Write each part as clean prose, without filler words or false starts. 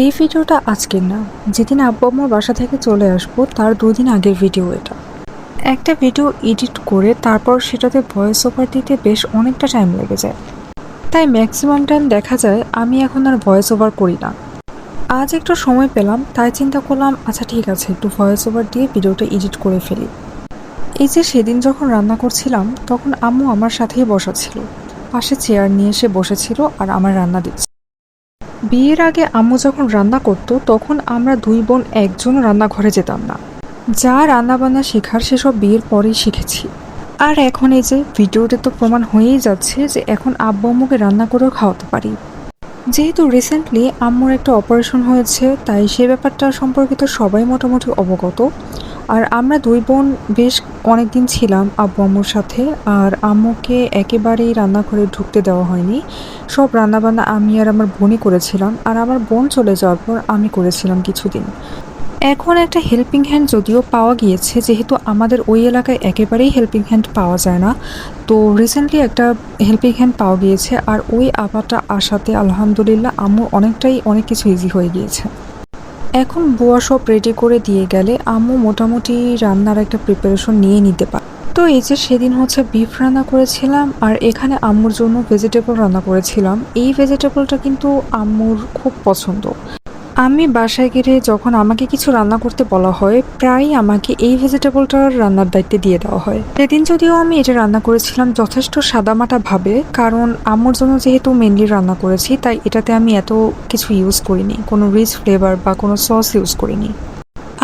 এই ভিডিওটা আজকের না, যেদিন আব্বু আম্মুর বাসা থেকে চলে আসবো তার 2 দিন আগের ভিডিও এটা। একটা ভিডিও এডিট করে তারপর সেটাতে ভয়েস ওভার দিতে বেশ অনেকটা টাইম লেগে যায়, তাই ম্যাক্সিমাম টাইম দেখা যায় আমি এখন আর ভয়েস ওভার করি না। আজ একটু সময় পেলাম তাই চিন্তা করলাম আচ্ছা ঠিক আছে, একটু ভয়েস ওভার দিয়ে ভিডিওটা এডিট করে ফেলি। এই যে সেদিন যখন রান্না করছিলাম তখন আম্মু আমার সাথেই বসা ছিল, পাশে চেয়ার নিয়ে এসে বসেছিল আর আমার রান্না দিচ্ছে। বিয়ের আগে আম্মু যখন রান্না করতো তখন আমরা 2 বোন একজনও রান্নাঘরে যেতাম না। যা রান্নাবান্না শেখার সেসব বিয়ের পরেই শিখেছি। আর এখন এই যে ভিডিওতে তো প্রমাণ হয়েই যাচ্ছে যে এখন আব্বু আম্মুকে রান্না করেও খাওয়াতে পারি। যেহেতু রিসেন্টলি আম্মুর একটা অপারেশন হয়েছে তাই সে ব্যাপারটা সম্পর্কিত সবাই মোটামুটি অবগত। আর আমরা 2 বোন বেশ অনেকদিন ছিলাম আব্বু আম্মুর সাথে। আর আম্মুকে একেবারেই রান্নাঘরে ঢুকতে দেওয়া হয়নি, সব রান্নাবান্না আমি আর আমার বোনই করেছিলাম। আর আমার বোন চলে যাওয়ার পর আমি করেছিলাম কিছুদিন। এখন একটা হেল্পিং হ্যান্ড যদিও পাওয়া গিয়েছে, যেহেতু আমাদের ওই এলাকায় একেবারেই হেল্পিং হ্যান্ড পাওয়া যায় না, তো রিসেন্টলি একটা হেল্পিং হ্যান্ড পাওয়া গিয়েছে। আর ওই আপাটা আসাতে আলহামদুলিল্লাহ আম্মু অনেক কিছু ইজি হয়ে গিয়েছে। এখন বুয়া সব রেডি করে দিয়ে গেলে আম্মু মোটামুটি রান্নার একটা প্রিপারেশন নিয়ে নিতে পারে। তো এই যে সেদিন হচ্ছে বিফ রান্না করেছিলাম আর এখানে আম্মুর জন্য ভেজিটেবল রান্না করেছিলাম। এই ভেজিটেবলটা কিন্তু আম্মুর খুব পছন্দ। আমি বাসায় গেলে যখন আমাকে কিছু রান্না করতে বলা হয় প্রায়ই আমাকে এই ভেজিটেবলটার রান্নার দায়িত্বে দিয়ে দেওয়া হয়। সেদিন যদিও আমি এটা রান্না করেছিলাম যথেষ্ট সাদামাটা ভাবে, কারণ আম্মুর জন্য যেহেতু মেনলি রান্না করেছি তাই এটাতে আমি এত কিছু ইউজ করিনি, কোনো রিচ ফ্লেভার বা কোনো সস ইউজ করিনি।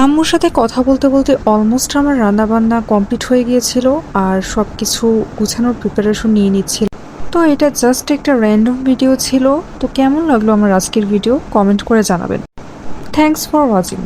আম্মুর সাথে কথা বলতে বলতে অলমোস্ট আমার রান্নাবান্না কমপ্লিট হয়ে গিয়েছিল আর সব কিছু গুছানোর প্রিপারেশন নিয়ে নিচ্ছিল। তো এটা জাস্ট একটা র্যান্ডম ভিডিও ছিল। তো কেমন লাগলো আমার আজকের ভিডিও কমেন্ট করে জানাবেন। Thanks for watching.